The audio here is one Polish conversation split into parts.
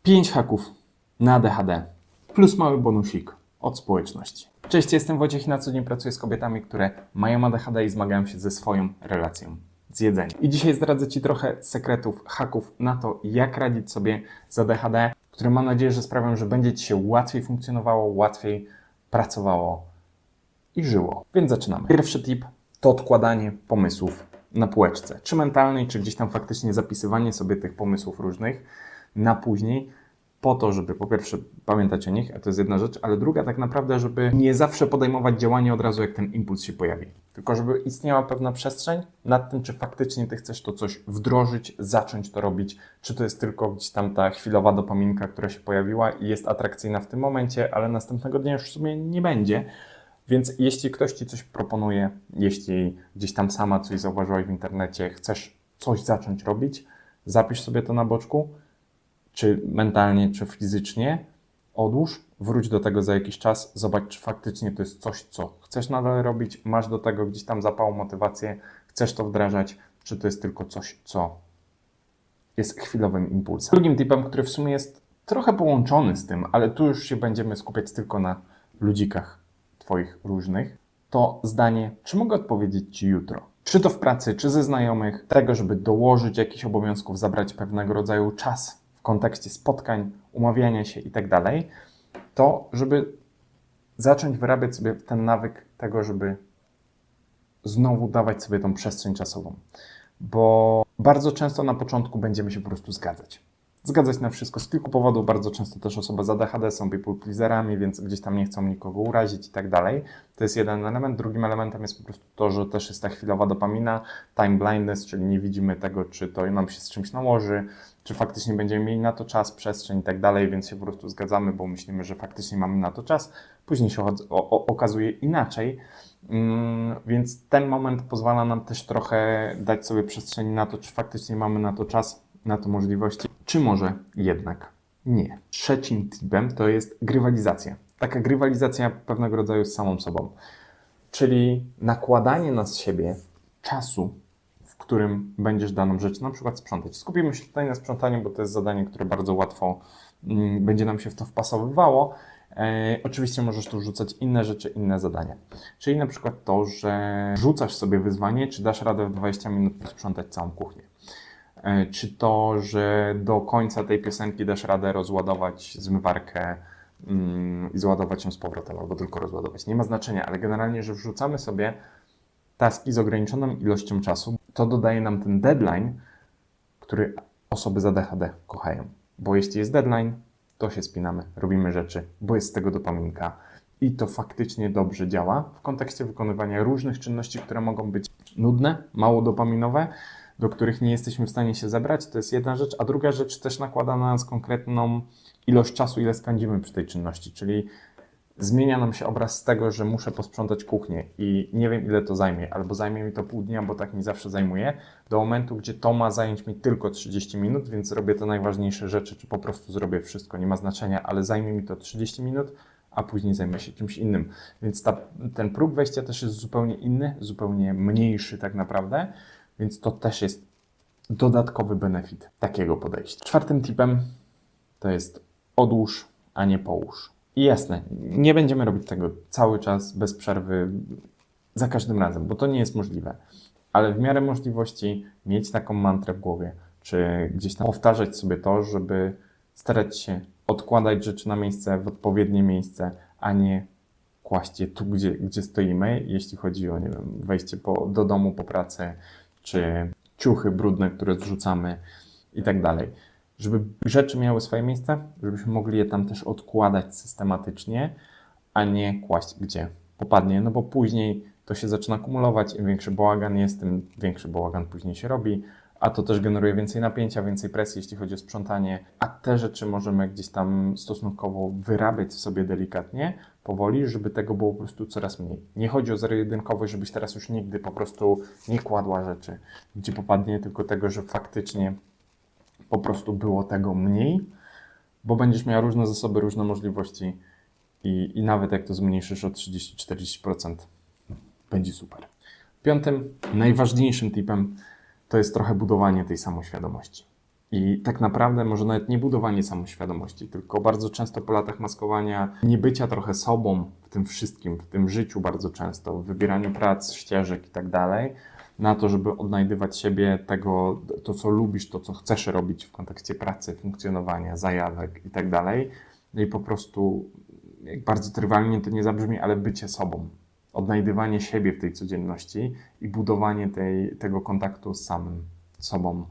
5 haków na ADHD plus mały bonusik od społeczności. Cześć, jestem Wojciech i na co dzień pracuję z kobietami, które mają ADHD i zmagają się ze swoją relacją z jedzeniem. I dzisiaj zdradzę Ci trochę sekretów, haków na to, jak radzić sobie z ADHD, które mam nadzieję, że sprawią, że będzie Ci się łatwiej funkcjonowało, łatwiej pracowało i żyło. Więc zaczynamy. Pierwszy tip to odkładanie pomysłów na półeczce. Czy mentalnej, czy gdzieś tam faktycznie zapisywanie sobie tych pomysłów różnych na później, po to, żeby po pierwsze pamiętać o nich, a to jest jedna rzecz, ale druga tak naprawdę, żeby nie zawsze podejmować działanie od razu, jak ten impuls się pojawi. Tylko żeby istniała pewna przestrzeń nad tym, czy faktycznie Ty chcesz to coś wdrożyć, zacząć to robić, czy to jest tylko gdzieś tam ta chwilowa dopaminka, która się pojawiła i jest atrakcyjna w tym momencie, ale następnego dnia już w sumie nie będzie. Więc jeśli ktoś Ci coś proponuje, jeśli gdzieś tam sama coś zauważyłaś w internecie, chcesz coś zacząć robić, zapisz sobie to na boczku, czy mentalnie, czy fizycznie, odłóż, wróć do tego za jakiś czas, zobacz, czy faktycznie to jest coś, co chcesz nadal robić, masz do tego gdzieś tam zapał, motywację, chcesz to wdrażać, czy to jest tylko coś, co jest chwilowym impulsem. Drugim tipem, który w sumie jest trochę połączony z tym, ale tu już się będziemy skupiać tylko na ludzikach Twoich różnych, to zdanie, czy mogę odpowiedzieć Ci jutro? Czy to w pracy, czy ze znajomych, tego, żeby dołożyć jakichś obowiązków, zabrać pewnego rodzaju czas w kontekście spotkań, umawiania się i tak dalej, to żeby zacząć wyrabiać sobie ten nawyk tego, żeby znowu dawać sobie tą przestrzeń czasową. Bo bardzo często na początku będziemy się po prostu zgadzać. Zgadzać na wszystko z kilku powodów. Bardzo często też osoby z ADHD są people pleaserami, więc gdzieś tam nie chcą nikogo urazić i tak dalej. To jest jeden element. Drugim elementem jest po prostu to, że też jest ta chwilowa dopamina, time blindness, czyli nie widzimy tego, czy to nam się z czymś nałoży, czy faktycznie będziemy mieli na to czas, przestrzeń i tak dalej, więc się po prostu zgadzamy, bo myślimy, że faktycznie mamy na to czas. Później się okazuje inaczej. Więc ten moment pozwala nam też trochę dać sobie przestrzeń na to, czy faktycznie mamy na to czas, na to możliwości, czy może jednak nie. Trzecim tipem to jest grywalizacja. Taka grywalizacja pewnego rodzaju z samą sobą. Czyli nakładanie na siebie czasu, w którym będziesz daną rzecz na przykład sprzątać. Skupimy się tutaj na sprzątaniu, bo to jest zadanie, które bardzo łatwo będzie nam się w to wpasowywało. Oczywiście możesz tu wrzucać inne rzeczy, inne zadania. Czyli na przykład to, że rzucasz sobie wyzwanie, czy dasz radę w 20 minut posprzątać całą kuchnię. Czy to, że do końca tej piosenki dasz radę rozładować zmywarkę i zładować ją z powrotem, albo tylko rozładować. Nie ma znaczenia, ale generalnie, że wrzucamy sobie taski z ograniczoną ilością czasu, to dodaje nam ten deadline, który osoby z ADHD kochają. Bo jeśli jest deadline, to się spinamy, robimy rzeczy, bo jest z tego dopaminka. I to faktycznie dobrze działa w kontekście wykonywania różnych czynności, które mogą być nudne, mało dopaminowe, do których nie jesteśmy w stanie się zebrać. To jest jedna rzecz, a druga rzecz też nakłada na nas konkretną ilość czasu, ile spędzimy przy tej czynności, czyli zmienia nam się obraz z tego, że muszę posprzątać kuchnię i nie wiem, ile to zajmie, albo zajmie mi to pół dnia, bo tak mi zawsze zajmuje, do momentu, gdzie to ma zająć mi tylko 30 minut, więc zrobię te najważniejsze rzeczy, czy po prostu zrobię wszystko, nie ma znaczenia, ale zajmie mi to 30 minut, a później zajmę się czymś innym. Więc ten próg wejścia też jest zupełnie inny, zupełnie mniejszy tak naprawdę, więc to też jest dodatkowy benefit takiego podejścia. Czwartym tipem to jest odłóż, a nie połóż. I jasne, nie będziemy robić tego cały czas, bez przerwy, za każdym razem, bo to nie jest możliwe. Ale w miarę możliwości mieć taką mantrę w głowie, czy gdzieś tam powtarzać sobie to, żeby starać się odkładać rzeczy na miejsce, w odpowiednie miejsce, a nie kłaść je tu, gdzie stoimy, jeśli chodzi o, nie wiem, wejście do domu po pracy, czy ciuchy brudne, które zrzucamy i tak dalej. Żeby rzeczy miały swoje miejsce, żebyśmy mogli je tam też odkładać systematycznie, a nie kłaść gdzie popadnie, no bo później to się zaczyna kumulować, im większy bałagan jest, tym większy bałagan później się robi, a to też generuje więcej napięcia, więcej presji, jeśli chodzi o sprzątanie, a te rzeczy możemy gdzieś tam stosunkowo wyrabiać w sobie delikatnie, powoli, żeby tego było po prostu coraz mniej. Nie chodzi o zero-jedynkowość, żebyś teraz już nigdy po prostu nie kładła rzeczy, gdzie popadnie, tylko tego, że faktycznie po prostu było tego mniej, bo będziesz miała różne zasoby, różne możliwości i nawet jak to zmniejszysz o 30-40%, będzie super. Piątym, najważniejszym tipem to jest trochę budowanie tej samoświadomości. I tak naprawdę może nawet nie budowanie samoświadomości, tylko bardzo często po latach maskowania, nie bycia trochę sobą w tym wszystkim, w tym życiu bardzo często, w wybieraniu prac, ścieżek i tak dalej, na to, żeby odnajdywać siebie, tego, to co lubisz, to co chcesz robić w kontekście pracy, funkcjonowania, zajawek i tak dalej. No i po prostu, jak bardzo trywalnie to nie zabrzmi, ale bycie sobą. Odnajdywanie siebie w tej codzienności i budowanie tego kontaktu z samym sobą,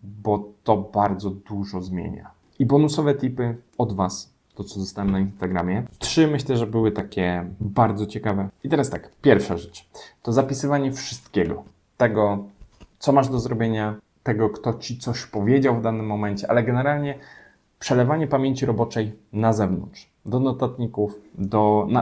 bo to bardzo dużo zmienia. I bonusowe tipy od Was, to co zostałem na Instagramie. 3 myślę, że były takie bardzo ciekawe. I teraz tak, pierwsza rzecz, to zapisywanie wszystkiego. Tego, co masz do zrobienia, tego, kto Ci coś powiedział w danym momencie, ale generalnie przelewanie pamięci roboczej na zewnątrz, do notatników,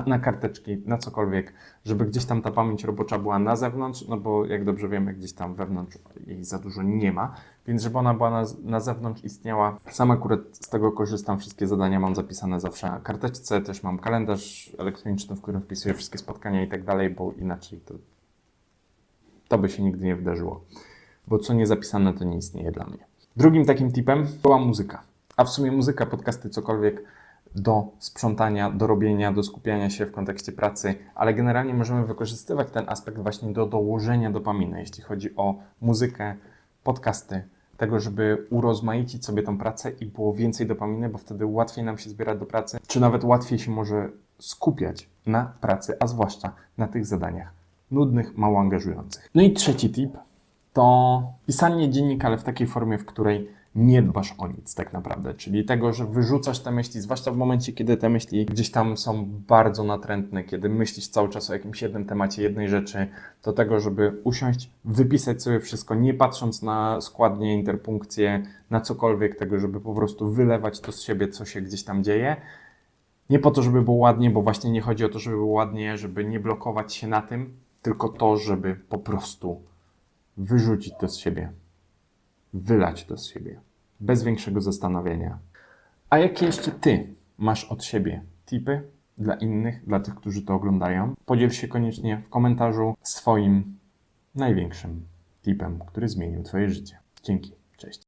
na karteczki, na cokolwiek, żeby gdzieś tam ta pamięć robocza była na zewnątrz, no bo jak dobrze wiemy, gdzieś tam wewnątrz jej za dużo nie ma, więc żeby ona była na zewnątrz, istniała. Sam akurat z tego korzystam, wszystkie zadania mam zapisane zawsze na karteczce, też mam kalendarz elektroniczny, w którym wpisuję wszystkie spotkania i tak dalej, bo inaczej to by się nigdy nie wydarzyło, bo co nie zapisane, to nie istnieje dla mnie. Drugim takim tipem była muzyka. A w sumie muzyka, podcasty, cokolwiek do sprzątania, do robienia, do skupiania się w kontekście pracy, ale generalnie możemy wykorzystywać ten aspekt właśnie do dołożenia dopaminy, jeśli chodzi o muzykę, podcasty, tego, żeby urozmaicić sobie tą pracę i było więcej dopaminy, bo wtedy łatwiej nam się zbierać do pracy, czy nawet łatwiej się może skupiać na pracy, a zwłaszcza na tych zadaniach nudnych, mało angażujących. No i trzeci tip to pisanie dziennika, ale w takiej formie, w której nie dbasz o nic tak naprawdę, czyli tego, że wyrzucasz te myśli, zwłaszcza w momencie, kiedy te myśli gdzieś tam są bardzo natrętne, kiedy myślisz cały czas o jakimś jednym temacie, jednej rzeczy, to tego, żeby usiąść, wypisać sobie wszystko, nie patrząc na składnie, interpunkcje, na cokolwiek, tego, żeby po prostu wylewać to z siebie, co się gdzieś tam dzieje. Nie po to, żeby było ładnie, bo właśnie nie chodzi o to, żeby było ładnie, żeby nie blokować się na tym, tylko to, żeby po prostu wyrzucić to z siebie. Wylać to z siebie, bez większego zastanowienia. A jakie jeszcze Ty masz od siebie tipy dla innych, dla tych, którzy to oglądają? Podziel się koniecznie w komentarzu swoim największym tipem, który zmienił Twoje życie. Dzięki, cześć.